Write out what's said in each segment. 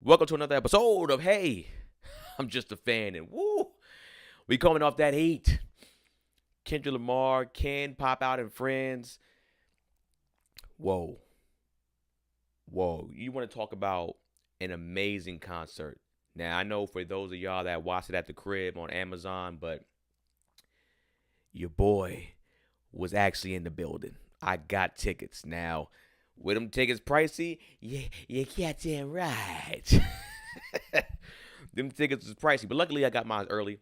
Welcome to another episode of Hey, I'm Just a Fan. And woo, we coming off that heat. Kendrick Lamar can pop out in Friends. Whoa. Whoa. You want to talk about an amazing concert. Now, I know for those of y'all that watched it at the crib on Amazon, but your boy was actually in the building. I got tickets. Now, with them tickets pricey, yeah, you got that right. Them tickets was pricey, but luckily I got mine early.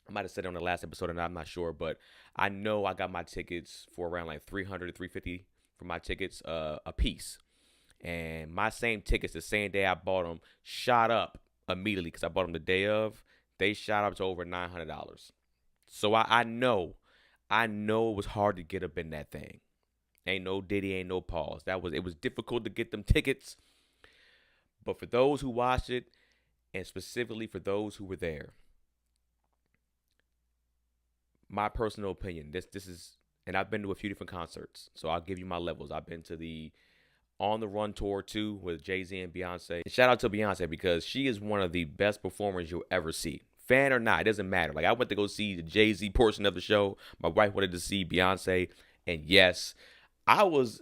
I might have said it on the last episode, and I'm not sure, but I know I got my tickets for around like 300 to 350 for my tickets a piece. And my same tickets, the same day I bought them, shot up immediately because I bought them the day of. They shot up to over $900. So I know it was hard to get up in that thing. Ain't no Diddy, ain't no pause. It was difficult to get them tickets. But for those who watched it, and specifically for those who were there, my personal opinion, this is, and I've been to a few different concerts, so I'll give you my levels. I've been to the On the Run tour too with Jay-Z and Beyonce. And shout out to Beyonce because she is one of the best performers you'll ever see. Fan or not, it doesn't matter. Like I went to go see the Jay-Z portion of the show. My wife wanted to see Beyonce, and yes, I was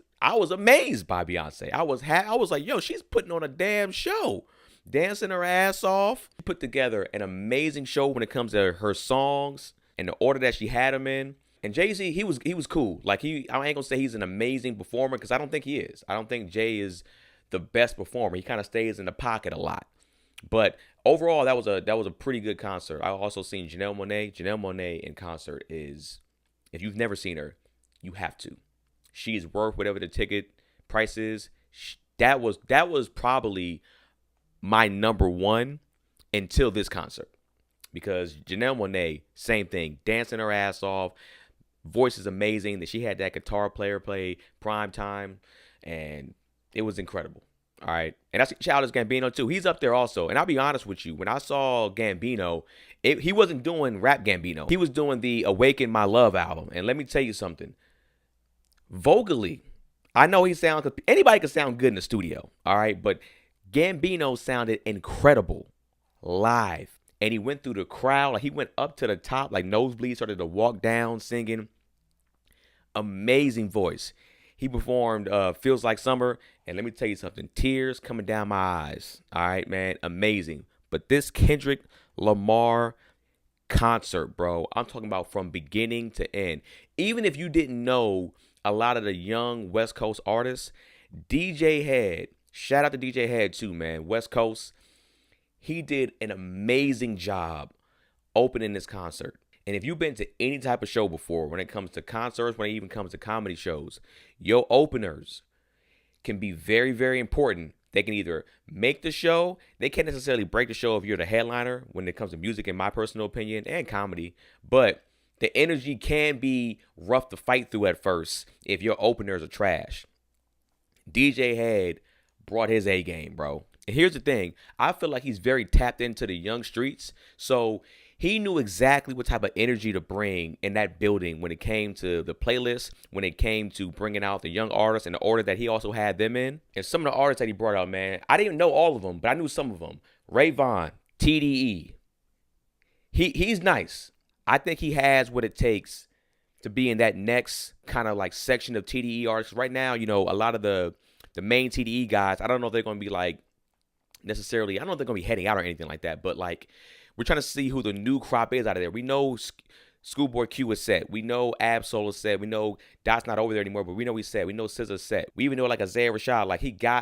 amazed by Beyonce. I was like, yo, she's putting on a damn show. Dancing her ass off. She put together an amazing show when it comes to her songs and the order that she had them in. And Jay-Z, he was cool. Like I ain't gonna say he's an amazing performer because I don't think he is. I don't think Jay is the best performer. He kind of stays in the pocket a lot. But overall, that was a pretty good concert. I also seen Janelle Monáe. Janelle Monáe in concert is, if you've never seen her, you have to. She is worth whatever the ticket price is. That was probably my number one until this concert. Because Janelle Monáe, same thing, dancing her ass off. Voice is amazing. That she had that guitar player play Prime Time, and it was incredible. All right. And that's Childish Gambino too. He's up there also. And I'll be honest with you, when I saw Gambino, he wasn't doing rap Gambino. He was doing the Awaken My Love album. And let me tell you something. Vocally, I know anybody can sound good in the studio. All right. But Gambino sounded incredible live. And he went through the crowd. Like he went up to the top, like nosebleed, started to walk down singing. Amazing voice. He performed Feels Like Summer. And let me tell you something. Tears coming down my eyes. All right, man. Amazing. But this Kendrick Lamar concert, bro, I'm talking about from beginning to end. Even if you didn't know a lot of the young West Coast artists, DJ Head, shout out to DJ Head too, man. West Coast. He did an amazing job opening this concert. And if you've been to any type of show before, when it comes to concerts, when it even comes to comedy shows, your openers can be very, very important. They can either make the show, they can't necessarily break the show if you're the headliner when it comes to music, in my personal opinion, and comedy. But the energy can be rough to fight through at first if your openers are trash. DJ Head brought his A game, bro. And here's the thing. I feel like he's very tapped into the young streets. So he knew exactly what type of energy to bring in that building when it came to the playlist, when it came to bringing out the young artists in the order that he also had them in. And some of the artists that he brought out, man, I didn't know all of them, but I knew some of them. Ray Vaughn, TDE. He's nice. I think he has what it takes to be in that next kind of like section of TDE artists. Right now, you know, a lot of the main TDE guys, I don't know if they're going to be like, necessarily, I don't know if they're going to be heading out or anything like that, but like we're trying to see who the new crop is out of there. We know Schoolboy Q is set. We know Ab-Soul is set. We know Dot's not over there anymore, but we know he's set. We know SZA's set. We even know like Isaiah Rashad,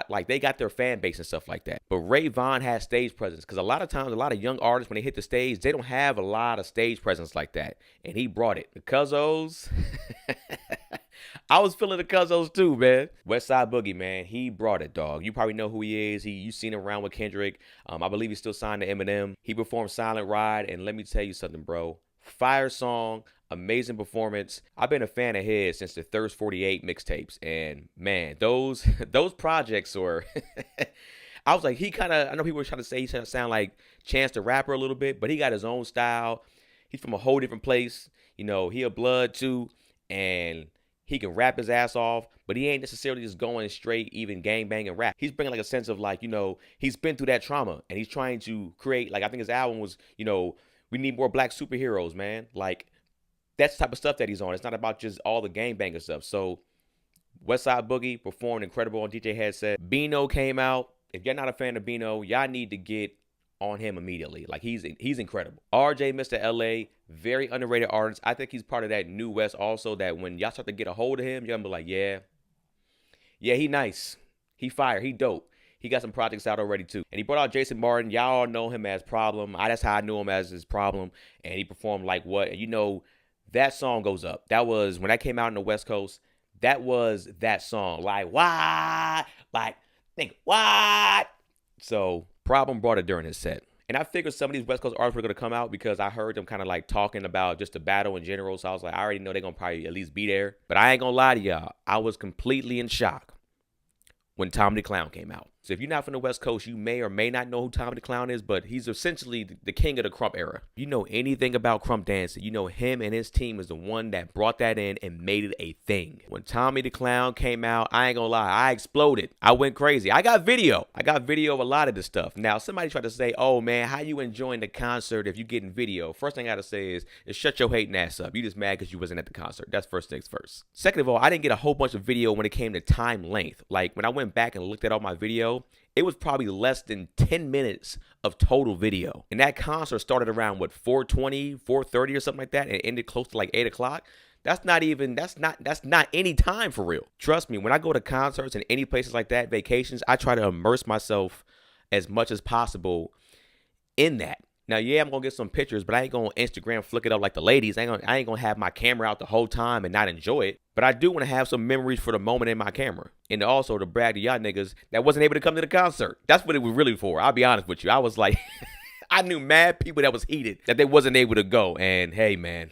like they got their fan base and stuff like that. But Ray Vaughn has stage presence because a lot of times, a lot of young artists, when they hit the stage, they don't have a lot of stage presence like that. And he brought it. The Cuzzos. I was feeling the Cuzzos too, man. Westside Boogie, man, he brought it, dog. You probably know who he is. You seen him around with Kendrick. I believe he's still signed to Eminem. He performed Silent Ride, and let me tell you something, bro. Fire song, amazing performance. I've been a fan of his since the Thirst 48 mixtapes, and man, those projects were. I was like, I know people were trying to say he sound like Chance the Rapper a little bit, but he got his own style. He's from a whole different place. You know, he a blood too, and He can rap his ass off, but he ain't necessarily just going straight even gang bang and rap. He's bringing like a sense of like, he's been through that trauma and he's trying to create, like, I think his album was, we need more black superheroes, man. Like, that's the type of stuff that he's on. It's not about just all the gang banger stuff. So Westside Boogie performed incredible on DJ Headset. Bino came out. If you're not a fan of Bino, y'all need to get on him immediately. Like, he's incredible. RJ Mr. LA, very underrated artist. I think he's part of that new West also, that when y'all start to get a hold of him, you're gonna be like, yeah, he nice. He fire. He dope. He got some projects out already too. And he brought out Jason Martin. Y'all know him as Problem. That's how I knew him, as his Problem. And he performed Like What. And that song goes up. That was, when that came out in the West Coast, that was that song. Like, what? Like, think, what? So Problem brought it during his set. And I figured some of these West Coast artists were going to come out because I heard them kind of like talking about just the battle in general. So I was like, I already know they're going to probably at least be there. But I ain't going to lie to y'all. I was completely in shock when Tommy the Clown came out. So if you're not from the West Coast, you may or may not know who Tommy the Clown is, but he's essentially the king of the krump era. You know anything about krump dancing, you know him and his team is the one that brought that in and made it a thing. When Tommy the Clown came out, I ain't gonna lie, I exploded. I went crazy. I got video of a lot of this stuff. Now, somebody tried to say, oh man, how you enjoying the concert if you getting video? First thing I gotta say is shut your hating ass up. You just mad because you wasn't at the concert. That's first things first. Second of all, I didn't get a whole bunch of video when it came to time length. Like, when I went back and looked at all my video, it was probably less than 10 minutes of total video. And that concert started around, 4:20, 4:30 or something like that, and ended close to like 8 o'clock. That's not any time for real. Trust me, when I go to concerts and any places like that, vacations, I try to immerse myself as much as possible in that. Now, yeah, I'm going to get some pictures, but I ain't going to Instagram flick it up like the ladies. I ain't going to have my camera out the whole time and not enjoy it. But I do want to have some memories for the moment in my camera. And also to brag to y'all niggas that wasn't able to come to the concert. That's what it was really for. I'll be honest with you. I was like, I knew mad people that was heated that they wasn't able to go. And hey, man,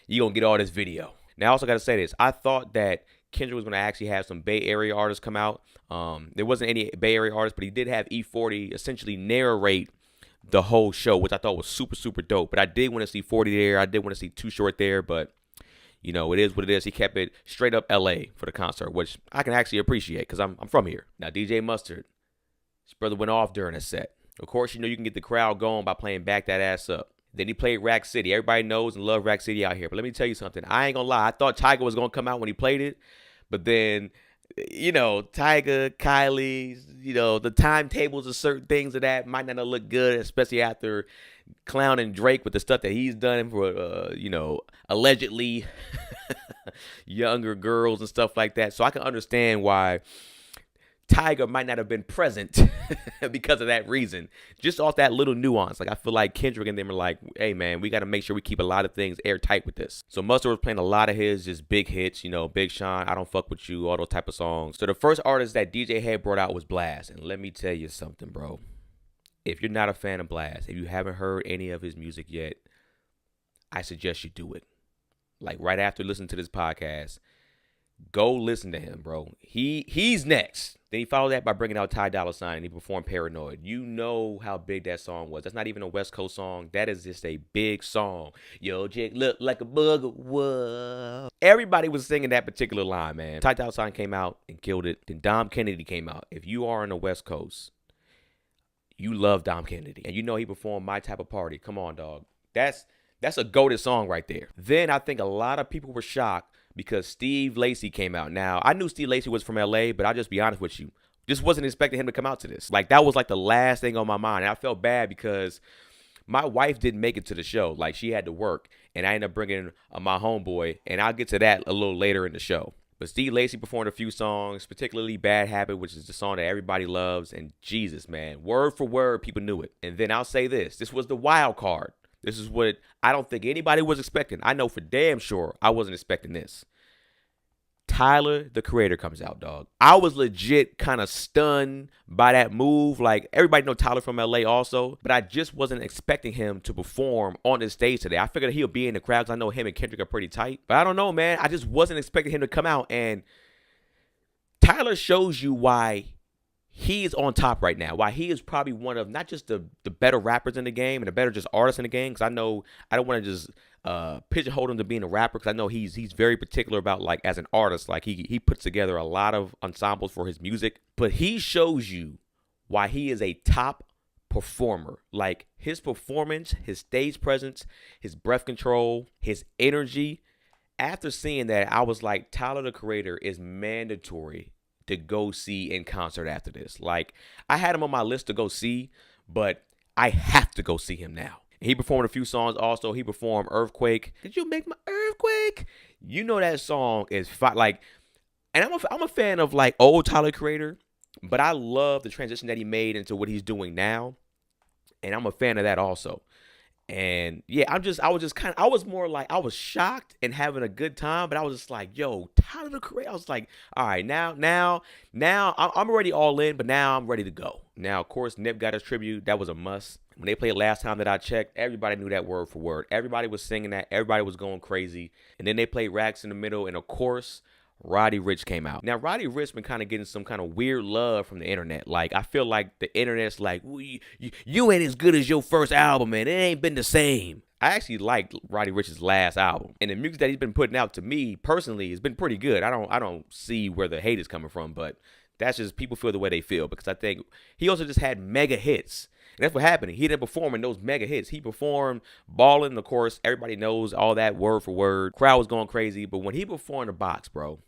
you going to get all this video. Now, I also got to say this. I thought that Kendrick was going to actually have some Bay Area artists come out. There wasn't any Bay Area artists, but he did have E40 essentially narrate the whole show, which I thought was super, super dope. But I did want to see 40 there. I did want to see Too Short there. But, it is what it is. He kept it straight up L.A. for the concert, which I can actually appreciate because I'm from here. Now, DJ Mustard, his brother went off during a set. Of course, you can get the crowd going by playing Back That Ass Up. Then he played Rack City. Everybody knows and loves Rack City out here. But let me tell you something. I ain't going to lie. I thought Tyga was going to come out when he played it. But then, Tyga, Kylie, the timetables of certain things of that might not look good, especially after clowning Drake with the stuff that he's done for, allegedly younger girls and stuff like that. So I can understand why Tyga might not have been present because of that reason. Just off that little nuance. Like, I feel like Kendrick and them are like, hey, man, we got to make sure we keep a lot of things airtight with this. So Mustard was playing a lot of his just big hits, Big Sean, I Don't Fuck With You, all those type of songs. So the first artist that DJ had brought out was Blast. And let me tell you something, bro. If you're not a fan of Blast, if you haven't heard any of his music yet, I suggest you do it. Like, right after listening to this podcast, go listen to him, bro. He's next. Then he followed that by bringing out Ty Dolla $ign, and he performed Paranoid. You know how big that song was. That's not even a West Coast song. That is just a big song. Yo, Jake look like a bug. Whoa. Everybody was singing that particular line, man. Ty Dolla $ign came out and killed it. Then Dom Kennedy came out. If you are on the West Coast, you love Dom Kennedy. And he performed My Type of Party. Come on, dog. That's a goated song right there. Then I think a lot of people were shocked because Steve Lacy came out. Now, I knew Steve Lacy was from LA, but I'll just be honest with you. Just wasn't expecting him to come out to this. Like, that was like the last thing on my mind. And I felt bad because my wife didn't make it to the show. Like, she had to work. And I ended up bringing my homeboy. And I'll get to that a little later in the show. But Steve Lacy performed a few songs, particularly Bad Habit, which is the song that everybody loves. And Jesus, man, word for word, people knew it. And then I'll say this. This was the wild card. This is what I don't think anybody was expecting. I know for damn sure I wasn't expecting this. Tyler, the Creator, comes out, dog. I was legit kind of stunned by that move. Like, everybody know Tyler from LA also, but I just wasn't expecting him to perform on this stage today. I figured he'll be in the crowd because I know him and Kendrick are pretty tight. But I don't know, man. I just wasn't expecting him to come out. And Tyler shows you why he is on top right now. Why he is probably one of not just the better rappers in the game and the better just artists in the game. Because I know I don't want to just pigeonhole him to being a rapper. Because I know he's very particular about like as an artist. Like he puts together a lot of ensembles for his music. But he shows you why he is a top performer. Like his performance, his stage presence, his breath control, his energy. After seeing that, I was like, Tyler the Creator is mandatory to go see in concert after this. Like, I had him on my list to go see, but I have to go see him now. He performed a few songs also. He performed Earthquake. Did you make my earthquake? You know that song is like, and I'm a fan of like old Tyler Creator, but I love the transition that he made into what he's doing now. And I'm a fan of that also. And yeah, I was more like, I was shocked and having a good time, but I was just like, yo, Tyler the Creator. I was like, all right, now I'm already all in, but now I'm ready to go. Now, of course, Nip got his tribute. That was a must. When they played last time that I checked, everybody knew that word for word. Everybody was singing that. Everybody was going crazy. And then they played Racks in the Middle. And of course, Roddy Ricch came out. Now, Roddy Ricch been kind of getting some kind of weird love from the internet. Like, I feel like the internet's like, well, you ain't as good as your first album, man. It ain't been the same. I actually liked Roddy Ricch's last album. And the music that he's been putting out, to me, personally, has been pretty good. I don't see where the hate is coming from, but that's just people feel the way they feel. Because I think he also just had mega hits. And that's what happened. He didn't perform in those mega hits. He performed Ballin', of course. Everybody knows all that word for word. Crowd was going crazy. But when he performed The Box, bro,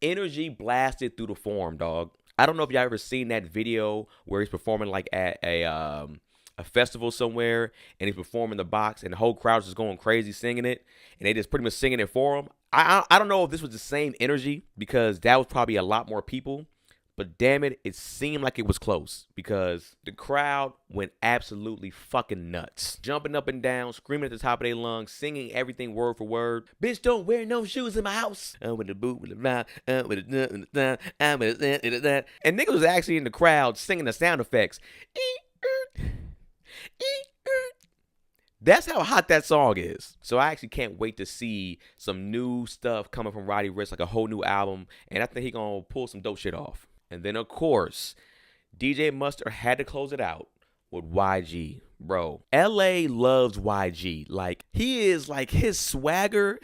energy blasted through the Forum, dog. I don't know if y'all ever seen that video where he's performing like at a festival somewhere, and he's performing The Box, and the whole crowd's just going crazy singing it, and they just pretty much singing it for him. I don't know if this was the same energy, because that was probably a lot more people. But damn it, it seemed like it was close, because the crowd went absolutely fucking nuts. Jumping up and down, screaming at the top of their lungs, singing everything word for word. Bitch, don't wear no shoes in my house. With the boot, with the mouth, with the and niggas was actually in the crowd singing the sound effects. That's how hot that song is. So I actually can't wait to see some new stuff coming from Roddy Ricch, like a whole new album. And I think he gonna pull some dope shit off. And then, of course, DJ Mustard had to close it out with YG. Bro, LA loves YG. Like, he is like, his swagger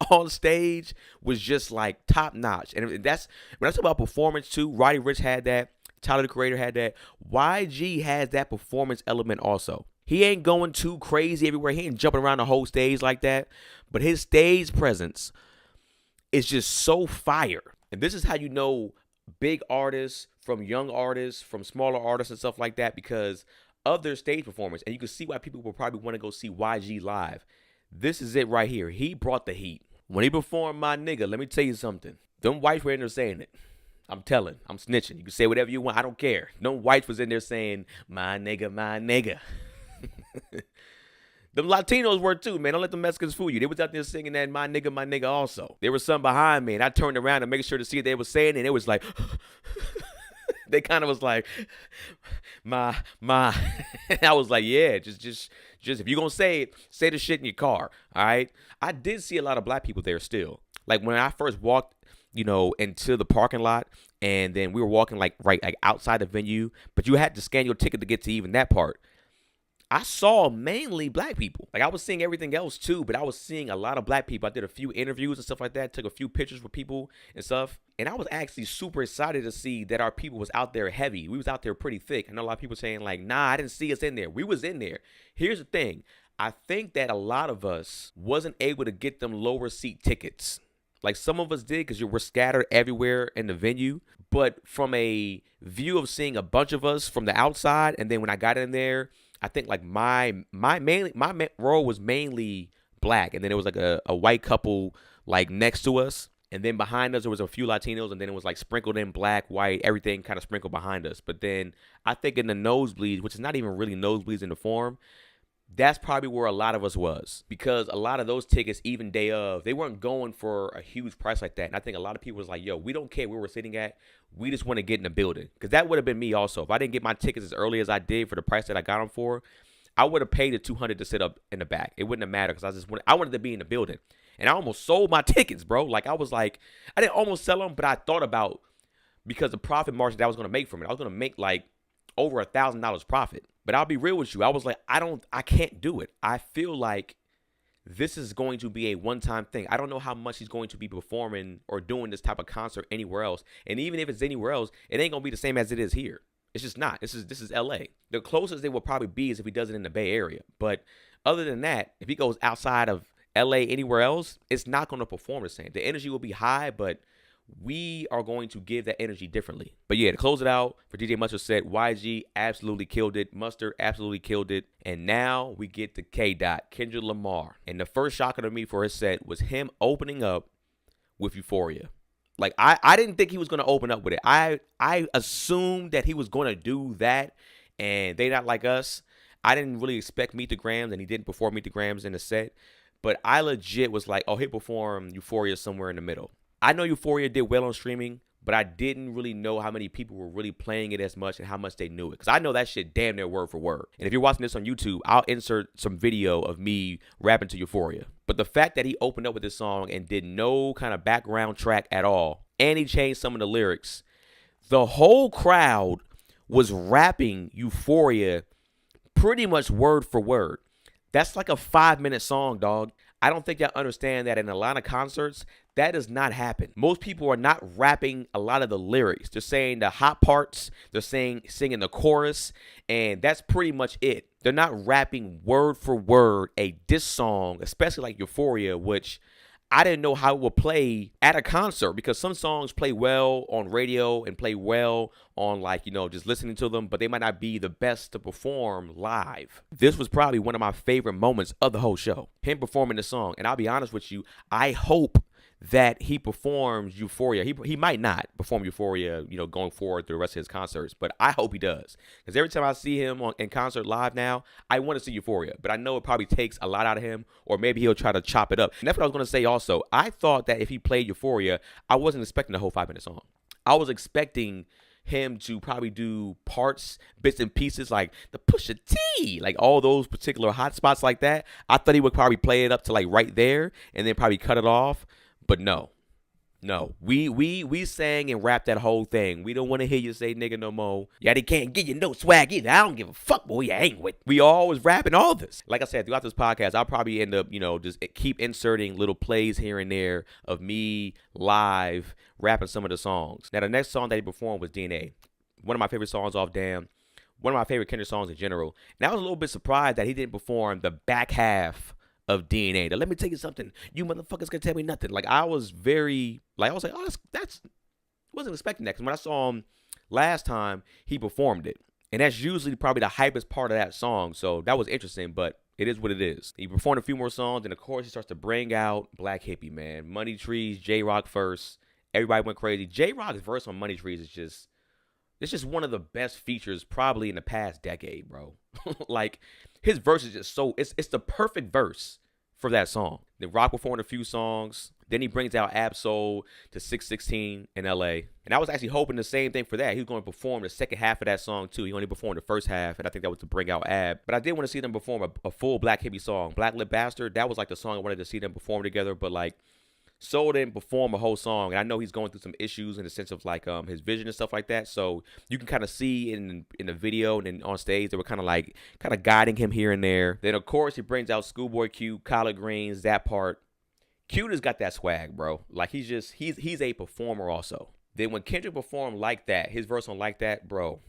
on stage was just like top notch. And that's, when I talk about performance too, Roddy Ricch had that. Tyler the Creator had that. YG has that performance element also. He ain't going too crazy everywhere. He ain't jumping around the whole stage like that. But his stage presence is just so fire. And this is how you know big artists from young artists, from smaller artists and stuff like that, because of their stage performance. And you can see why people will probably want to go see YG live. This is it right here. He brought the heat. When he performed My Nigga, let me tell you something. Them whites were in there saying it. I'm telling. I'm snitching. You can say whatever you want. I don't care. No whites was in there saying, my nigga, my nigga. Them Latinos were too, man. Don't let the Mexicans fool you. They was out there singing that my nigga also. There was some behind me, and I turned around to make sure to see what they were saying, and it was like, they kind of was like, my. I was like, yeah, just if you're gonna say it, say the shit in your car, all right? I did see a lot of black people there still. Like when I first walked, into the parking lot, and then we were walking like outside the venue, but you had to scan your ticket to get to even that part. I saw mainly black people. Like, I was seeing everything else too, but I was seeing a lot of black people. I did a few interviews and stuff like that, took a few pictures with people and stuff. And I was actually super excited to see that our people was out there heavy. We was out there pretty thick. I know a lot of people saying like, nah, I didn't see us in there. We was in there. Here's the thing. I think that a lot of us wasn't able to get them lower seat tickets. Like, some of us did, because we're scattered everywhere in the venue. But from a view of seeing a bunch of us from the outside, and then when I got in there, I think like my row was mainly black, and then there was like a white couple like next to us, and then behind us there was a few Latinos, and then it was like sprinkled in black, white, everything kind of sprinkled behind us. But then I think in the nosebleeds, which is not even really nosebleeds in the Forum, that's probably where a lot of us was, because a lot of those tickets, even day of, they weren't going for a huge price like that. And I think a lot of people was like, yo, we don't care where we're sitting at. We just want to get in the building. Because that would have been me also. If I didn't get my tickets as early as I did for the price that I got them for, I would have paid the $200 to sit up in the back. It wouldn't have mattered, because I wanted to be in the building. And I almost sold my tickets, bro. Like, I was like, I didn't almost sell them, but I thought about, because the profit margin that I was going to make from it, I was going to make like over $1,000 profit. But I'll be real with you. I was like, I can't do it. I feel like this is going to be a one-time thing. I don't know how much he's going to be performing or doing this type of concert anywhere else. And even if it's anywhere else, it ain't going to be the same as it is here. It's just not. This is LA. The closest it will probably be is if he does it in the Bay Area. But other than that, if he goes outside of LA anywhere else, it's not going to perform the same. The energy will be high, but we are going to give that energy differently. But yeah, to close it out for DJ Mustard said, YG absolutely killed it. Mustard absolutely killed it. And now we get to K-Dot, Kendrick Lamar. And the first shocker to me for his set was him opening up with Euphoria. Like, I didn't think he was going to open up with it. I assumed that he was going to do that, and They Not Like Us. I didn't really expect Meet the Grams, and he didn't perform Meet the Grams in the set. But I legit was like, oh, he'll perform Euphoria somewhere in the middle. I know Euphoria did well on streaming, but I didn't really know how many people were really playing it as much and how much they knew it. Because I know that shit damn near word for word. And if you're watching this on YouTube, I'll insert some video of me rapping to Euphoria. But the fact that he opened up with this song and did no kind of background track at all, and he changed some of the lyrics, the whole crowd was rapping Euphoria pretty much word for word. That's like a 5-minute song, dog. I don't think y'all understand that in a lot of concerts, that does not happen. Most people are not rapping a lot of the lyrics. They're saying the hot parts. They're singing the chorus, and that's pretty much it. They're not rapping word for word a diss song, especially like Euphoria, which I didn't know how it would play at a concert, because some songs play well on radio and play well on, like, you know, just listening to them, but they might not be the best to perform live. This was probably one of my favorite moments of the whole show, him performing the song. And I'll be honest with you, I hope that he performs Euphoria. He might not perform Euphoria, you know, going forward through the rest of his concerts, but I hope he does. Because every time I see him in concert live now, I want to see Euphoria, but I know it probably takes a lot out of him, or maybe he'll try to chop it up. And that's what I was going to say also. I thought that if he played Euphoria, I wasn't expecting the whole 5-minute song. I was expecting him to probably do parts, bits and pieces, like the Pusha T, like all those particular hot spots like that. I thought he would probably play it up to like right there and then probably cut it off. But no, we sang and rapped that whole thing. We don't want to hear you say nigga no more. Yeah, they can't give you no swag either. I don't give a fuck who you hang with. We always rapping all this. Like I said, throughout this podcast, I'll probably end up, you know, just keep inserting little plays here and there of me live rapping some of the songs. Now, the next song that he performed was DNA. One of my favorite songs off Damn. One of my favorite Kendrick songs in general. And I was a little bit surprised that he didn't perform the back half of DNA. Now, let me tell you something. You motherfuckers can tell me nothing. Like, I was like, oh, that's wasn't expecting that. Because when I saw him last time, he performed it. And that's usually probably the hypest part of that song. So that was interesting, but it is what it is. He performed a few more songs, and of course, he starts to bring out Black Hippie, man. Money Trees, J-Rock first. Everybody went crazy. J-Rock's verse on Money Trees is just one of the best features probably in the past decade, bro. Like, his verse is just so, it's the perfect verse for that song. Then Rock performed a few songs. Then he brings out Ab-Soul to 616 in LA. And I was actually hoping the same thing for that. He was going to perform the second half of that song too. He only performed the first half, and I think that was to bring out Ab. But I did want to see them perform a full Black Hippie song. Black Lip Bastard, that was like the song I wanted to see them perform together, but like, Soul didn't perform a whole song, and I know he's going through some issues in the sense of like his vision and stuff like that. So you can kind of see in the video and then on stage they were kind of guiding him here and there. Then of course he brings out Schoolboy Q, Collard Greens, that part. Q has got that swag, bro. Like he's a performer also. Then when Kendrick performed Like That, his verse on Like That, bro,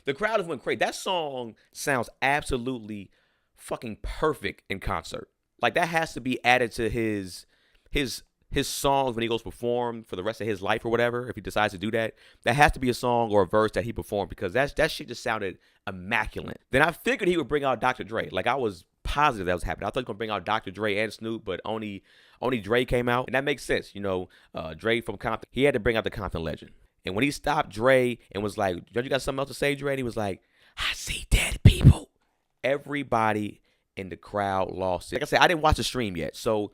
the crowd just went crazy. That song sounds absolutely fucking perfect in concert. Like, that has to be added to his songs when he goes perform for the rest of his life or whatever. If he decides to do that, that has to be a song or a verse that he performed, because that shit just sounded immaculate. Then I figured he would bring out Dr. Dre. Like, I was positive that was happening. I thought he was gonna bring out Dr. Dre and Snoop, but only Dre came out, and that makes sense. You know, Dre from Compton, he had to bring out the Compton legend. And when he stopped Dre and was like, "Don't you got something else to say, Dre?" And he was like, "I see dead people." Everybody in the crowd lost it. Like I said, I didn't watch the stream yet, so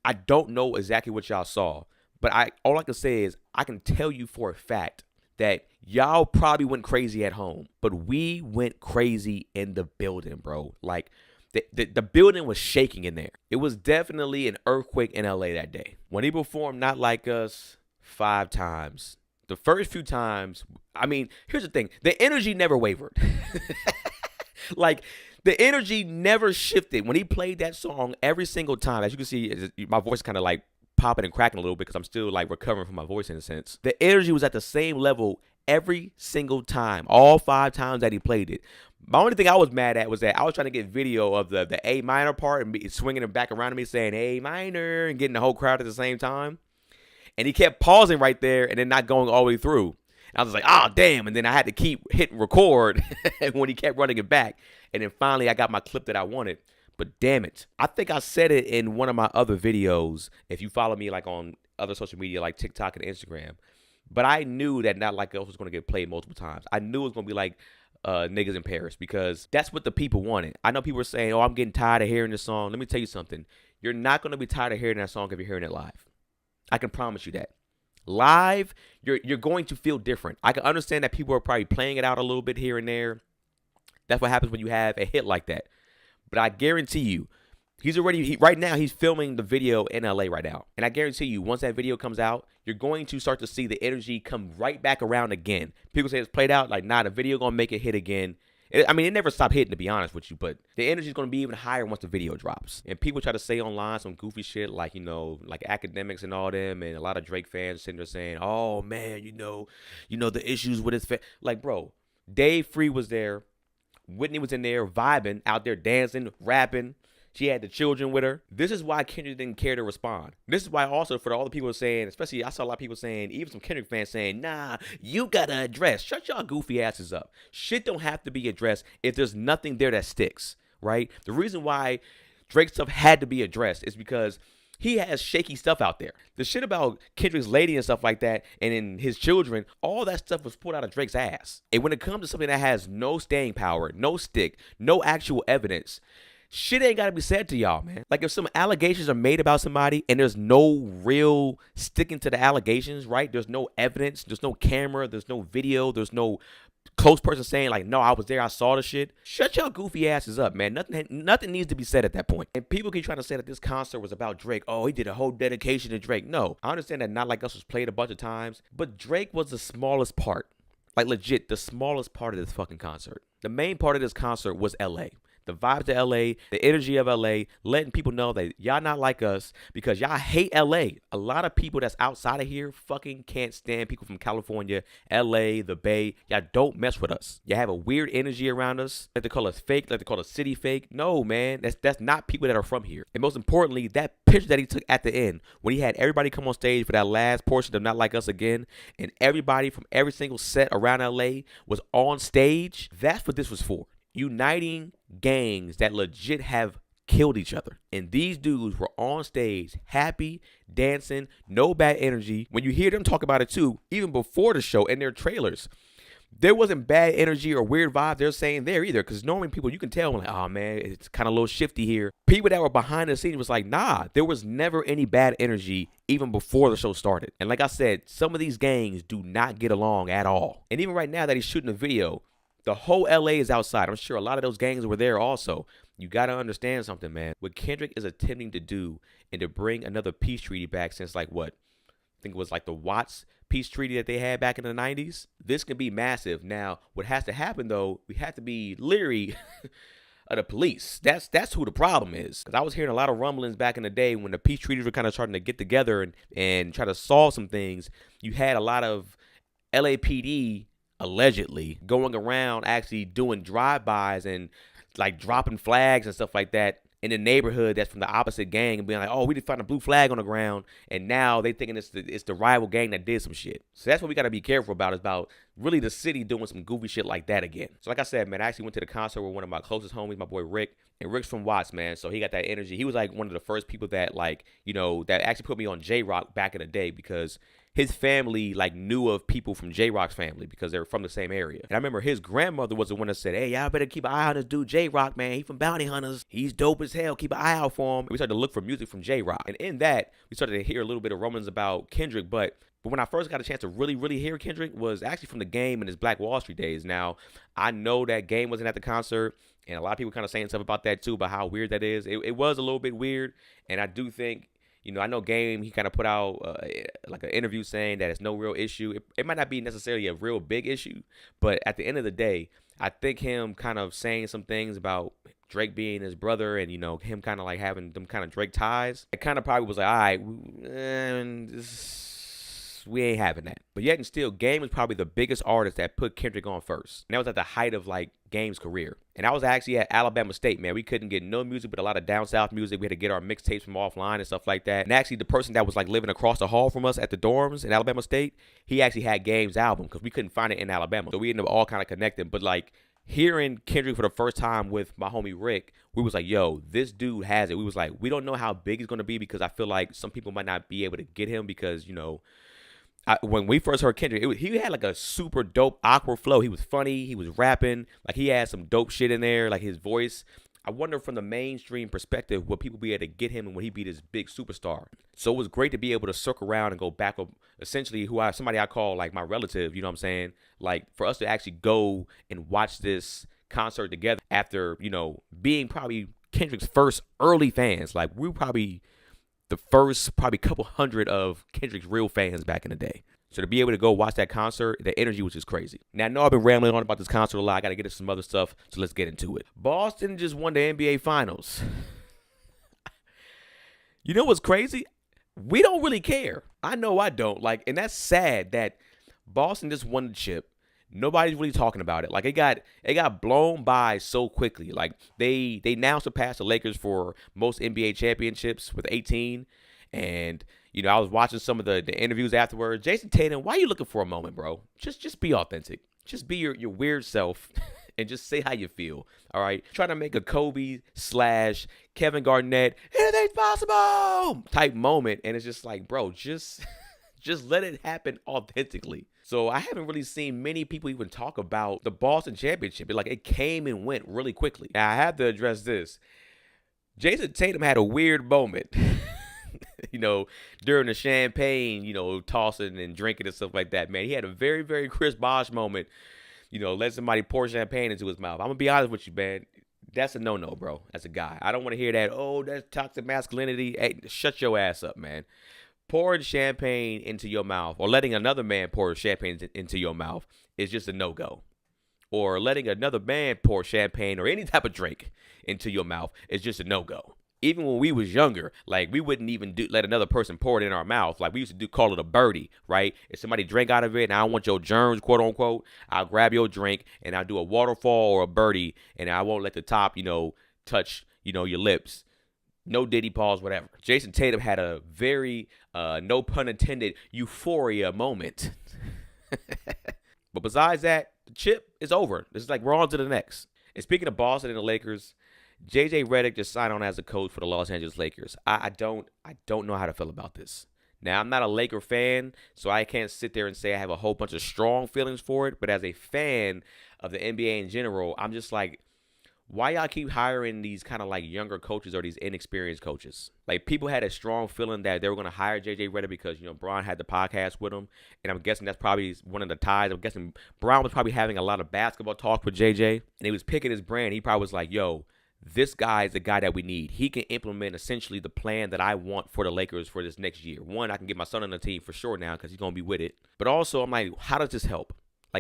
I don't know exactly what y'all saw. But all I can say is I can tell you for a fact that y'all probably went crazy at home, but we went crazy in the building, bro. Like, The building was shaking in there. It was definitely an earthquake in LA that day. When he performed Not Like Us 5 times, the first few times, I mean, here's the thing. The energy never wavered. Like, the energy never shifted. When he played that song every single time, as you can see, my voice kind of like popping and cracking a little bit because I'm still like recovering from my voice in a sense. The energy was at the same level every single time, all 5 times that he played it. My only thing I was mad at was that I was trying to get video of the A minor part and swinging it back around to me saying A minor and getting the whole crowd at the same time. And he kept pausing right there and then not going all the way through. And I was like, oh, damn. And then I had to keep hitting record when he kept running it back. And then finally I got my clip that I wanted. But damn it. I think I said it in one of my other videos. If you follow me like on other social media like TikTok and Instagram. But I knew that Not Like Us was going to get played multiple times. I knew it was going to be like Niggas in Paris because that's what the people wanted. I know people were saying, oh, I'm getting tired of hearing this song. Let me tell you something. You're not going to be tired of hearing that song if you're hearing it live. I can promise you that. Live, you're going to feel different. I can understand that people are probably playing it out a little bit here and there. That's what happens when you have a hit like that. But I guarantee you, right now he's filming the video in LA right now. And I guarantee you, once that video comes out, you're going to start to see the energy come right back around again. People say it's played out. Like, nah, the video going to make it hit again. It never stopped hitting, to be honest with you, but the energy is going to be even higher once the video drops. And people try to say online some goofy shit like, like academics and all them, and a lot of Drake fans sitting there saying, oh, man, the issues with his like, bro, Dave Free was there. Whitney was in there vibing, out there dancing, rapping. She had the children with her. This is why Kendrick didn't care to respond. This is why also for all the people saying, especially I saw a lot of people saying, even some Kendrick fans saying, nah, you gotta address. Shut y'all goofy asses up. Shit don't have to be addressed if there's nothing there that sticks, right? The reason why Drake stuff had to be addressed is because he has shaky stuff out there. The shit about Kendrick's lady and stuff like that, and in his children, all that stuff was pulled out of Drake's ass. And when it comes to something that has no staying power, no stick, no actual evidence, shit ain't got to be said to y'all, man. Like, if some allegations are made about somebody and there's no real sticking to the allegations, right? There's no evidence. There's no camera. There's no video. There's no close person saying, like, no, I was there. I saw the shit. Shut y'all goofy asses up, man. Nothing needs to be said at that point. And people keep trying to say that this concert was about Drake. Oh, he did a whole dedication to Drake. No, I understand that Not Like Us was played a bunch of times, but Drake was the smallest part. Like, legit, the smallest part of this fucking concert. The main part of this concert was LA. The vibes of LA, the energy of LA, letting people know that y'all not like us because y'all hate LA. A lot of people that's outside of here fucking can't stand people from California, LA, the Bay. Y'all don't mess with us. Y'all have a weird energy around us. Like they call us fake, like they call the city fake. No, man, that's not people that are from here. And most importantly, that picture that he took at the end when he had everybody come on stage for that last portion of Not Like Us Again, and everybody from every single set around LA was on stage. That's what this was for. Uniting gangs that legit have killed each other. And these dudes were on stage, happy, dancing, no bad energy. When you hear them talk about it too, even before the show in their trailers, there wasn't bad energy or weird vibes they're saying there either. Because normally people, you can tell, like, oh man, it's kind of a little shifty here. People that were behind the scenes was like, nah, there was never any bad energy even before the show started. And like I said, some of these gangs do not get along at all. And even right now that he's shooting a video, the whole LA is outside. I'm sure a lot of those gangs were there also. You got to understand something, man. What Kendrick is attempting to do and to bring another peace treaty back since like what? I think it was like the Watts peace treaty that they had back in the 90s. This can be massive. Now, what has to happen though, we have to be leery of the police. That's who the problem is. Because I was hearing a lot of rumblings back in the day when the peace treaties were kind of starting to get together and try to solve some things. You had a lot of LAPD allegedly going around actually doing drive-bys and like dropping flags and stuff like that in the neighborhood that's from the opposite gang and being like, oh, we did find a blue flag on the ground, and now they thinking it's the rival gang that did some shit. So that's what we got to be careful about, is about really the city doing some goofy shit like that again. So like I said, man, I actually went to the concert with one of my closest homies, my boy Rick, and Rick's from Watts, man, so he got that energy. He was like one of the first people that like, that actually put me on J-Rock back in the day, because his family like knew of people from J-Rock's family because they were from the same area. And I remember his grandmother was the one that said, hey, y'all better keep an eye on this dude J-Rock, man. He from Bounty Hunters. He's dope as hell. Keep an eye out for him. And we started to look for music from J-Rock. And in that, we started to hear a little bit of rumblings about Kendrick, but But when I first got a chance to really, really hear Kendrick was actually from the Game in his Black Wall Street days. Now, I know that Game wasn't at the concert, and a lot of people kind of saying stuff about that too, about how weird that is. It was a little bit weird, and I do think, I know Game, he kind of put out like an interview saying that it's no real issue. It might not be necessarily a real big issue, but at the end of the day, I think him kind of saying some things about Drake being his brother and, him kind of like having them kind of Drake ties, it kind of probably was like, all right, we ain't having that. But yet and still, Game was probably the biggest artist that put Kendrick on first. And that was at the height of like Game's career. And I was actually at Alabama State, man. We couldn't get no music but a lot of down south music. We had to get our mixtapes from offline and stuff like that. And actually the person that was like living across the hall from us at the dorms in Alabama State, he actually had Game's album because we couldn't find it in Alabama. So we ended up all kind of connecting. But like hearing Kendrick for the first time with my homie Rick, we was like, yo, this dude has it. We was like, we don't know how big he's going to be because I feel like some people might not be able to get him because, when we first heard Kendrick, he had like a super dope awkward flow. He was funny. He was rapping. Like he had some dope shit in there. Like his voice. I wonder from the mainstream perspective, would people be able to get him and when he be this big superstar? So it was great to be able to circle around and go back up. Essentially, somebody I call like my relative. You know what I'm saying? Like for us to actually go and watch this concert together after being probably Kendrick's first early fans. Like we probably the first probably couple hundred of Kendrick's real fans back in the day. So to be able to go watch that concert, the energy was just crazy. Now, I know I've been rambling on about this concert a lot. I got to get into some other stuff, so let's get into it. Boston just won the NBA Finals. You know what's crazy? We don't really care. I know I don't. And that's sad that Boston just won the chip. Nobody's really talking about it. Like it got blown by so quickly. Like they now surpassed the Lakers for most NBA championships with 18. And I was watching some of the interviews afterwards. Jason Tatum, why are you looking for a moment, bro? Just be authentic. Just be your weird self and just say how you feel. All right. Trying to make a Kobe / Kevin Garnett, anything's possible type moment. And it's just like, bro, just let it happen authentically. So I haven't really seen many people even talk about the Boston championship. It came and went really quickly. Now I have to address this. Jason Tatum had a weird moment, during the champagne, tossing and drinking and stuff like that, man. He had a very, very Chris Bosh moment, let somebody pour champagne into his mouth. I'm going to be honest with you, man. That's a no-no, bro, as a guy. I don't want to hear that, oh, that's toxic masculinity. Hey, shut your ass up, man. Pouring champagne into your mouth or letting another man pour champagne into your mouth is just a no-go. Or letting another man pour champagne or any type of drink into your mouth is just a no-go. Even when we was younger, we wouldn't even let another person pour it in our mouth. We used to call it a birdie, right? If somebody drank out of it and I don't want your germs, quote unquote, I'll grab your drink and I'll do a waterfall or a birdie and I won't let the top, touch, your lips. No diddy pause, whatever. Jason Tatum had a very, no pun intended, euphoria moment. But besides that, the chip is over. It's like we're on to the next. And speaking of Boston and the Lakers, JJ Redick just signed on as a coach for the Los Angeles Lakers. I don't know how to feel about this. Now, I'm not a Laker fan, so I can't sit there and say I have a whole bunch of strong feelings for it. But as a fan of the NBA in general, I'm just like, why y'all keep hiring these kind of younger coaches or these inexperienced coaches? People had a strong feeling that they were going to hire JJ Redick because, Bron had the podcast with him. And I'm guessing that's probably one of the ties. I'm guessing Bron was probably having a lot of basketball talk with JJ. And he was picking his brand. He probably was like, yo, this guy is the guy that we need. He can implement essentially the plan that I want for the Lakers for this next year. One, I can get my son on the team for sure now because he's going to be with it. But also, I'm like, how does this help?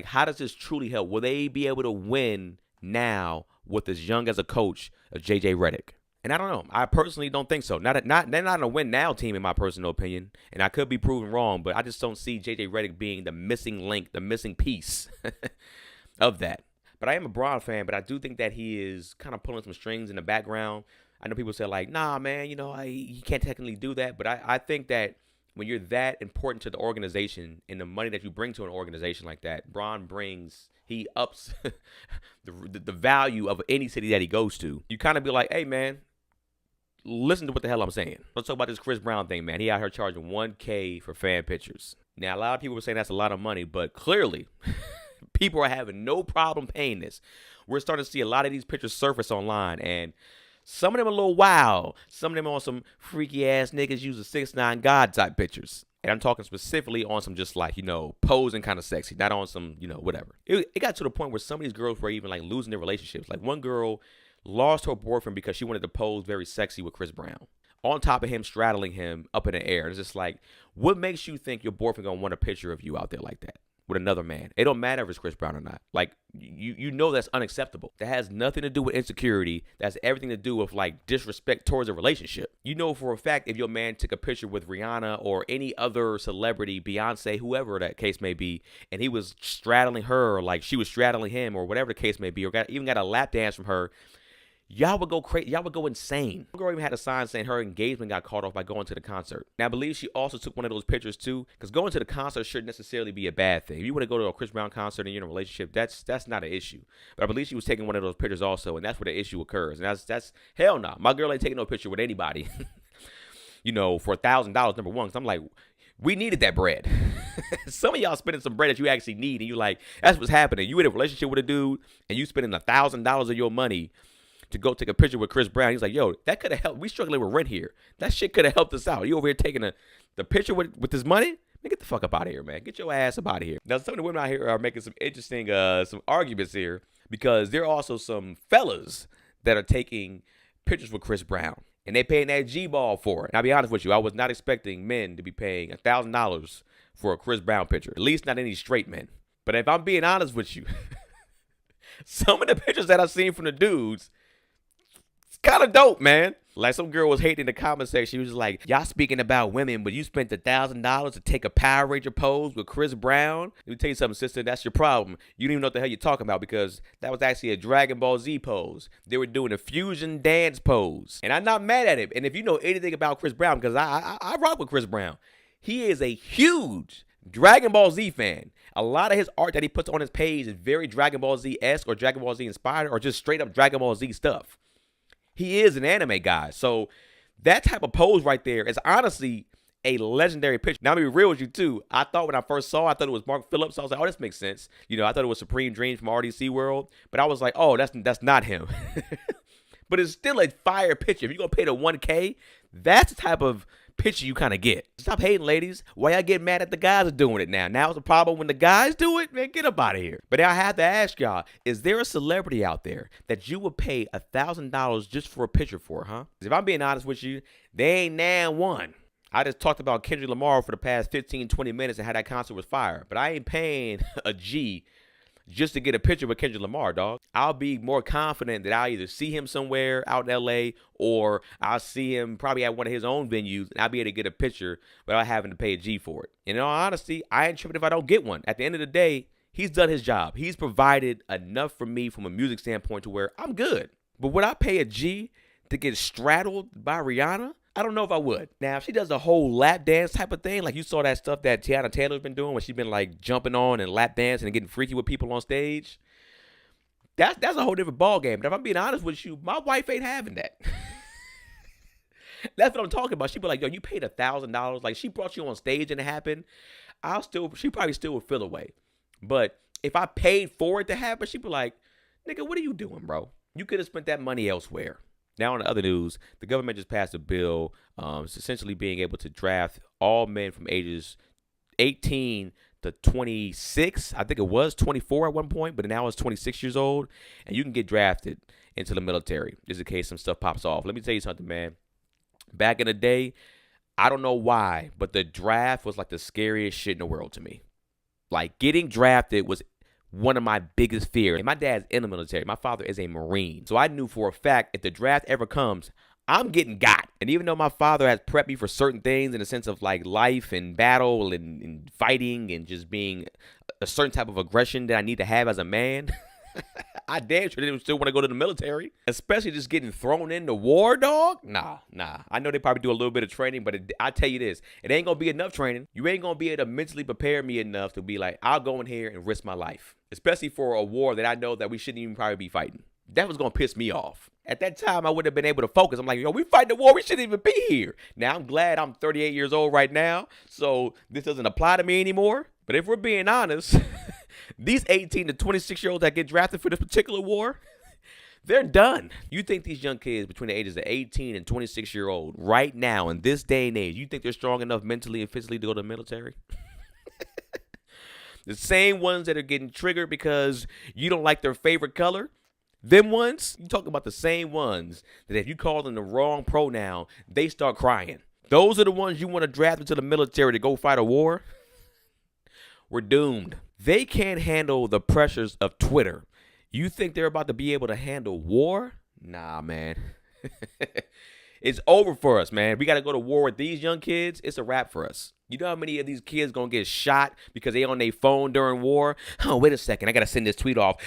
How does this truly help? Will they be able to win now with as young as a coach of JJ Redick? And I don't know. I personally don't think so. They're not a win now team in my personal opinion. And I could be proven wrong, but I just don't see JJ Redick being the missing link, the missing piece of that. But I am a Bron fan, but I do think that he is kind of pulling some strings in the background. I know people say nah, man, he can't technically do that. But I think that when you're that important to the organization and the money that you bring to an organization like that, Bron he ups the value of any city that he goes to. You kind of be like, hey, man, listen to what the hell I'm saying. Let's talk about this Chris Brown thing, man. He out here charging $1K for fan pictures. Now, a lot of people were saying that's a lot of money, but clearly people are having no problem paying this. We're starting to see a lot of these pictures surface online, and some of them are a little wild. Some of them are on some freaky ass niggas using 6ix9ine God type pictures. And I'm talking specifically on some just like, posing kind of sexy, not on some, whatever. It got to the point where some of these girls were even like losing their relationships. Like one girl lost her boyfriend because she wanted to pose very sexy with Chris Brown. On top of him straddling him up in the air. It's just like, what makes you think your boyfriend gonna want a picture of you out there like that with another man? It don't matter if it's Chris Brown or not. Like, you know that's unacceptable. That has nothing to do with insecurity. That's everything to do with like disrespect towards a relationship. You know for a fact if your man took a picture with Rihanna or any other celebrity, Beyonce, whoever that case may be, and he was straddling her or like she was straddling him or whatever the case may be, or even got a lap dance from her, y'all would go crazy. Y'all would go insane. The girl even had a sign saying her engagement got called off by going to the concert. Now, I believe she also took one of those pictures too, because going to the concert shouldn't necessarily be a bad thing. If you want to go to a Chris Brown concert and you're in a relationship, that's not an issue. But I believe she was taking one of those pictures also, and that's where the issue occurs. And that's hell no. My girl ain't taking no picture with anybody, for $1,000, number one. Because I'm like, we needed that bread. Some of y'all spending some bread that you actually need, and you like, that's what's happening. You in a relationship with a dude, and you spending $1,000 of your money to go take a picture with Chris Brown. He's like, yo, that could have helped. We struggling with rent here. That shit could have helped us out. You over here taking the picture with this money? Man, get the fuck up out of here, man. Get your ass up out of here. Now, some of the women out here are making some interesting some arguments here because there are also some fellas that are taking pictures with Chris Brown. And they paying that G-ball for it. And I'll be honest with you, I was not expecting men to be paying $1,000 for a Chris Brown picture. At least not any straight men. But if I'm being honest with you, some of the pictures that I've seen from the dudes, kind of dope, man. Like some girl was hating in the comment section. She was like, y'all speaking about women, but you spent $1,000 to take a Power Ranger pose with Chris Brown? Let me tell you something, sister. That's your problem. You don't even know what the hell you're talking about because that was actually a Dragon Ball Z pose. They were doing a fusion dance pose. And I'm not mad at it. And if you know anything about Chris Brown, because I rock with Chris Brown, he is a huge Dragon Ball Z fan. A lot of his art that he puts on his page is very Dragon Ball Z-esque or Dragon Ball Z inspired or just straight up Dragon Ball Z stuff. He is an anime guy. So that type of pose right there is honestly a legendary picture. Now, I'm going to be real with you, too. I thought when I first saw it, I thought it was Mark Phillips. I was like, oh, this makes sense. I thought it was Supreme Dreams from RDC World. But I was like, oh, that's not him. But it's still a fire picture. If you're going to pay the $1K, that's the type of picture you kind of get. Stop hating, ladies. Why y'all get mad at the guys are doing it now? Now it's a problem when the guys do it? Man, get up out of here. But I have to ask y'all, is there a celebrity out there that you would pay $1,000 just for a picture for, huh? Because if I'm being honest with you, they ain't now one. I just talked about Kendrick Lamar for the past 15, 20 minutes and how that concert was fire. But I ain't paying a G just to get a picture with Kendrick Lamar, dog. I'll be more confident that I'll either see him somewhere out in LA or I'll see him probably at one of his own venues and I'll be able to get a picture without having to pay a G for it. And in all honesty, I ain't tripping if I don't get one. At the end of the day, he's done his job. He's provided enough for me from a music standpoint to where I'm good. But would I pay a G to get straddled by Rihanna? I don't know if I would. Now, if she does a whole lap dance type of thing, like you saw that stuff that Tiana Taylor's been doing, where she's been like jumping on and lap dancing and getting freaky with people on stage, that's a whole different ball game. But if I'm being honest with you, my wife ain't having that. That's what I'm talking about. She'd be like, yo, you paid $1,000. Like she brought you on stage and it happened. She probably still would feel away. But if I paid for it to happen, she'd be like, nigga, what are you doing, bro? You could have spent that money elsewhere. Now, on the other news, the government just passed a bill essentially being able to draft all men from ages 18 to 26. I think it was 24 at one point, but now it's 26 years old. And you can get drafted into the military just in case some stuff pops off. Let me tell you something, man. Back in the day, I don't know why, but the draft was like the scariest shit in the world to me. Like getting drafted was one of my biggest fears. And my dad's in the military. My father is a Marine. So I knew for a fact if the draft ever comes, I'm getting got. And even though my father has prepped me for certain things in the sense of like life and battle and fighting and just being a certain type of aggression that I need to have as a man, I damn sure didn't still want to go to the military. Especially just getting thrown into war, dog. Nah. I know they probably do a little bit of training, but I tell you this, it ain't going to be enough training. You ain't going to be able to mentally prepare me enough to be like, I'll go in here and risk my life. Especially for a war that I know that we shouldn't even probably be fighting. That was going to piss me off. At that time, I wouldn't have been able to focus. I'm like, yo, we fighting the war. We shouldn't even be here. Now, I'm glad I'm 38 years old right now, so this doesn't apply to me anymore. But if we're being honest, these 18 to 26-year-olds that get drafted for this particular war, They're done. You think these young kids between the ages of 18 and 26-year-old right now in this day and age, you think they're strong enough mentally and physically to go to the military? The same ones that are getting triggered because you don't like their favorite color, them ones, you talk about the same ones that if you call them the wrong pronoun, they start crying. Those are the ones you want to draft into the military to go fight a war. We're doomed. They can't handle the pressures of Twitter. You think they're about to be able to handle war? Nah, man. It's over for us, man. We got to go to war with these young kids. It's a wrap for us. You know how many of these kids going to get shot because they on their phone during war? Oh, wait a second. I got to send this tweet off.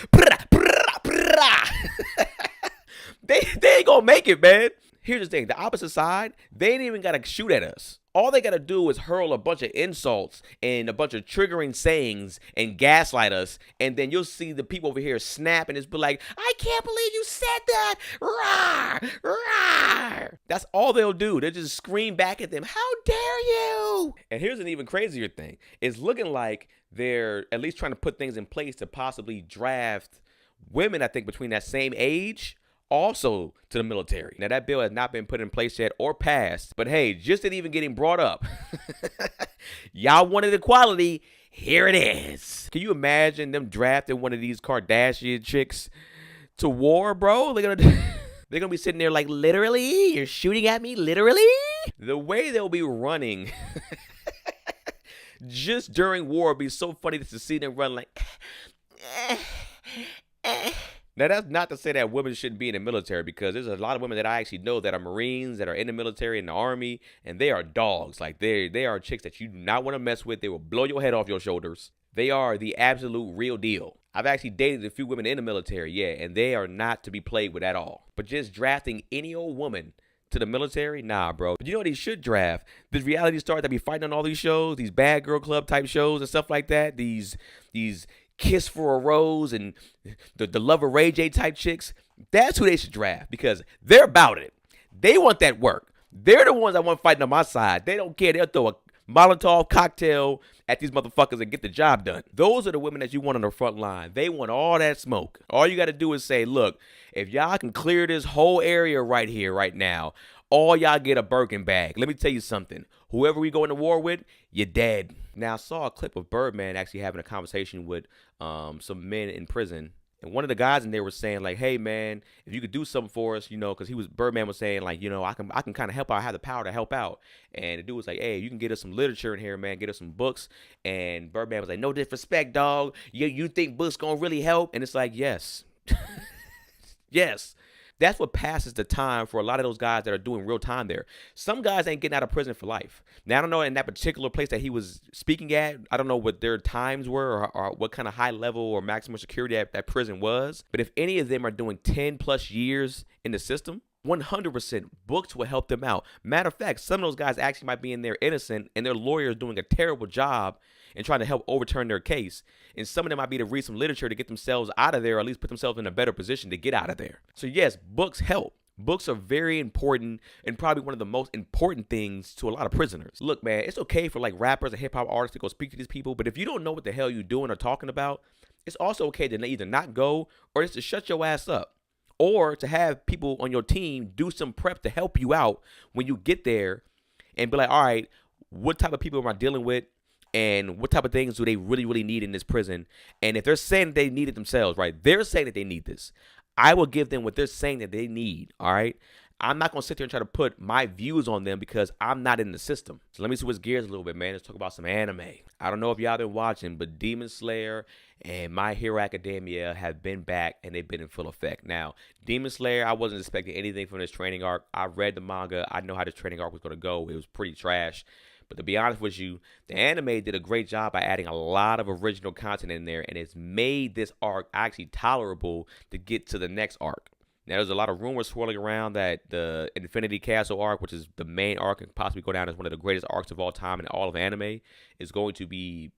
They ain't going to make it, man. Here's the thing. The opposite side, they ain't even got to shoot at us. All they got to do is hurl a bunch of insults and a bunch of triggering sayings and gaslight us. And then you'll see the people over here snap and just be like, I can't believe you said that. Rawr, rawr. That's all they'll do. They'll just scream back at them. How dare you? And here's an even crazier thing. It's looking like they're at least trying to put things in place to possibly draft women, I think, between that same age also to the military. Now, that bill has not been put in place yet or passed, but hey, just it even getting brought up. Y'all wanted equality. Here it is. Can you imagine them drafting one of these Kardashian chicks to war, bro? They're gonna be sitting there like, literally? You're shooting at me? Literally? The way they'll be running just during war would be so funny to see them run like, Now, that's not to say that women shouldn't be in the military, because there's a lot of women that I actually know that are Marines, that are in the military, in the Army, and they are dogs. Like, they are chicks that you do not want to mess with. They will blow your head off your shoulders. They are the absolute real deal. I've actually dated a few women in the military, yeah, and they are not to be played with at all. But just drafting any old woman to the military, nah, bro. But you know what they should draft? The reality stars that be fighting on all these shows, these bad girl club type shows and stuff like that, these Kiss for a Rose and the Lover Ray J type chicks. That's who they should draft, because they're about it. They want that work. They're the ones I want fighting on my side. They don't care. They'll throw a Molotov cocktail at these motherfuckers and get the job done. Those are the women that you want on the front line. They want all that smoke. All you got to do is say, look, if y'all can clear this whole area right here, right now, all y'all get a Birkin bag. Let me tell you something. Whoever we go into war with, you're dead. Now, I saw a clip of Birdman actually having a conversation with some men in prison. And one of the guys in there was saying, like, hey, man, if you could do something for us, you know, because Birdman was saying, like, you know, I can kind of help out. I have the power to help out. And the dude was like, hey, you can get us some literature in here, man. Get us some books. And Birdman was like, no disrespect, dog. You think books going to really help? And it's like, yes. Yes. That's what passes the time for a lot of those guys that are doing real time there. Some guys ain't getting out of prison for life. Now, I don't know in that particular place that he was speaking at, I don't know what their times were or what kind of high level or maximum security that prison was. But if any of them are doing 10 plus years in the system, 100% books will help them out. Matter of fact, some of those guys actually might be in there innocent and their lawyer is doing a terrible job and trying to help overturn their case. And some of them might be to read some literature to get themselves out of there, or at least put themselves in a better position to get out of there. So yes, books help. Books are very important and probably one of the most important things to a lot of prisoners. Look, man, it's okay for like rappers and hip hop artists to go speak to these people, but if you don't know what the hell you're doing or talking about, it's also okay to either not go or just to shut your ass up. Or to have people on your team do some prep to help you out when you get there and be like, all right, what type of people am I dealing with? And what type of things do they really, really need in this prison? And if they're saying that they need it themselves, right? They're saying that they need this. I will give them what they're saying that they need, all right? I'm not going to sit there and try to put my views on them because I'm not in the system. So let me switch gears a little bit, man. Let's talk about some anime. I don't know if y'all been watching, but Demon Slayer and My Hero Academia have been back and they've been in full effect. Now, Demon Slayer, I wasn't expecting anything from this training arc. I read the manga. I know how this training arc was going to go. It was pretty trash. But to be honest with you, the anime did a great job by adding a lot of original content in there, and it's made this arc actually tolerable to get to the next arc. Now, there's a lot of rumors swirling around that the Infinity Castle arc, which is the main arc and possibly go down as one of the greatest arcs of all time in all of anime, is going to be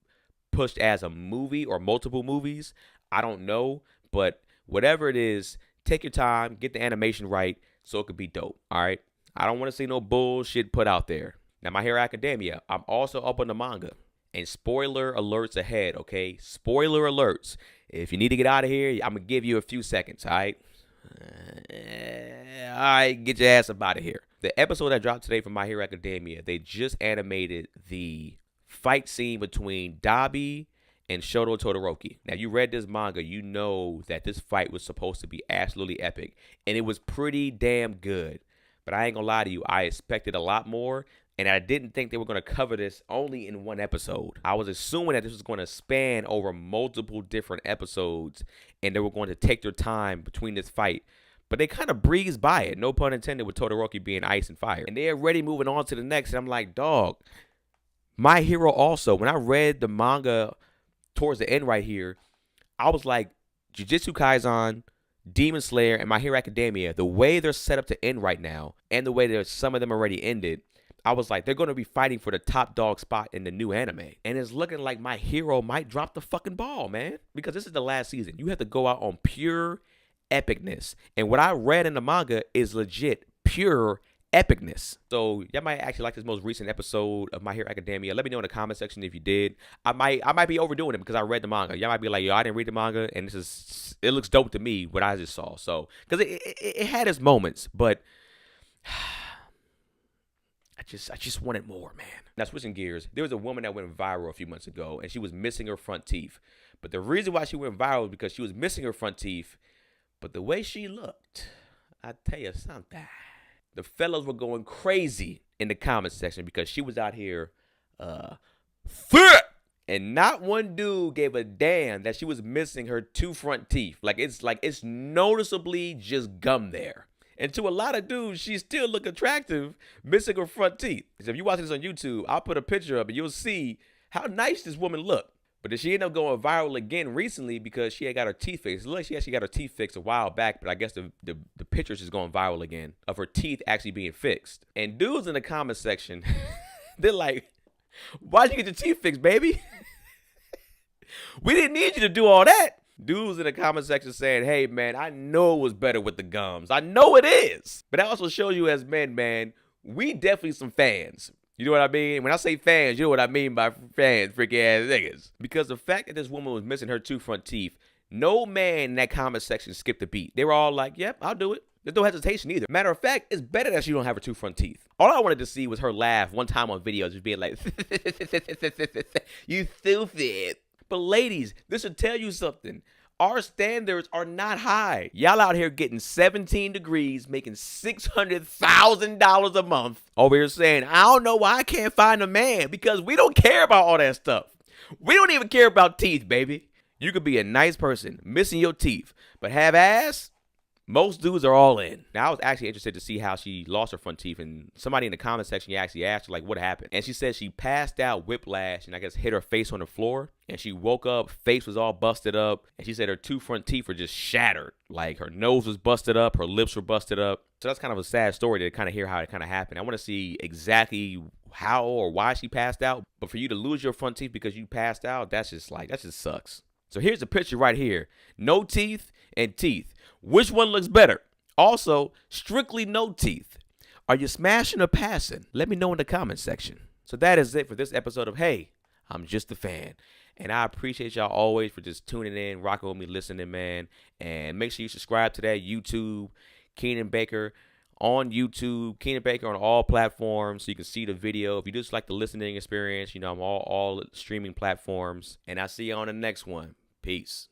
pushed as a movie or multiple movies. I don't know, but whatever it is, take your time, get the animation right so it could be dope, all right? I don't want to see no bullshit put out there. Now, My Hero Academia, I'm also up on the manga. And spoiler alerts ahead, okay? Spoiler alerts. If you need to get out of here, I'm going to give you a few seconds, all right? All right, get your ass up out of here. The episode that dropped today from My Hero Academia, they just animated the fight scene between Dabi and Shoto Todoroki. Now, you read this manga, you know that this fight was supposed to be absolutely epic, and it was pretty damn good. But I ain't gonna lie to you, I expected a lot more, and I didn't think they were gonna cover this only in one episode. I was assuming that this was gonna span over multiple different episodes, and they were going to take their time between this fight. But they kind of breezed by it, no pun intended, with Todoroki being ice and fire. And they're already moving on to the next, and I'm like, dog, My Hero also, when I read the manga towards the end right here, I was like, Jujutsu Kaisen, Demon Slayer, and My Hero Academia, the way they're set up to end right now, and the way that some of them already ended, I was like, they're going to be fighting for the top dog spot in the new anime. And it's looking like My Hero might drop the fucking ball, man. Because this is the last season. You have to go out on pure epicness. And what I read in the manga is legit pure epicness. So y'all might actually like this most recent episode of My Hero Academia. Let me know in the comment section if you did. I might be overdoing it because I read the manga. Y'all might be like, yo, I didn't read the manga, and it looks dope to me what I just saw. So because it had its moments, but I just wanted more, man. Now, switching gears, there was a woman that went viral a few months ago, and she was missing her front teeth. But the reason why she went viral was because she was missing her front teeth. But the way she looked, I tell you something. The fellas were going crazy in the comment section because she was out here fit. And not one dude gave a damn that she was missing her two front teeth. It's noticeably just gum there. And to a lot of dudes, she still look attractive missing her front teeth. So if you watch this on YouTube, I'll put a picture up and you'll see how nice this woman looked. But then she ended up going viral again recently because she had got her teeth fixed. It looks like she actually got her teeth fixed a while back, but I guess the pictures is going viral again of her teeth actually being fixed. And dudes in the comment section, they're like, why'd you get your teeth fixed, baby? We didn't need you to do all that. Dudes in the comment section saying, hey, man, I know it was better with the gums. I know it is. But that also shows you as men, man, we definitely some fans. You know what I mean? When I say fans, you know what I mean by fans, freaky ass niggas. Because the fact that this woman was missing her two front teeth, no man in that comment section skipped a beat. They were all like, yep, I'll do it. There's no hesitation either. Matter of fact, it's better that she don't have her two front teeth. All I wanted to see was her laugh one time on video, just being like, you stupid. But ladies, this should tell you something. Our standards are not high. Y'all out here getting 17 degrees, making $600,000 a month. Over here saying, I don't know why I can't find a man, because we don't care about all that stuff. We don't even care about teeth, baby. You could be a nice person, missing your teeth, but have ass? Most dudes are all in. Now, I was actually interested to see how she lost her front teeth, and somebody in the comment section actually asked her, like, what happened? And she said she passed out, whiplash, and I guess hit her face on the floor, and she woke up, face was all busted up, and she said her two front teeth were just shattered. Like, her nose was busted up, her lips were busted up. So that's kind of a sad story to kind of hear how it kind of happened. I want to see exactly how or why she passed out, but for you to lose your front teeth because you passed out, that just sucks. So here's a picture right here. No teeth and teeth. Which one looks better? Also, strictly no teeth. Are you smashing or passing? Let me know in the comment section. So that is it for this episode of Hey, I'm Just a Fan. And I appreciate y'all always for just tuning in, rocking with me, listening, man. And make sure you subscribe to that YouTube, Keenan Baker on YouTube, Keenan Baker on all platforms so you can see the video. If you just like the listening experience, you know, I'm all streaming platforms. And I'll see you on the next one. Peace.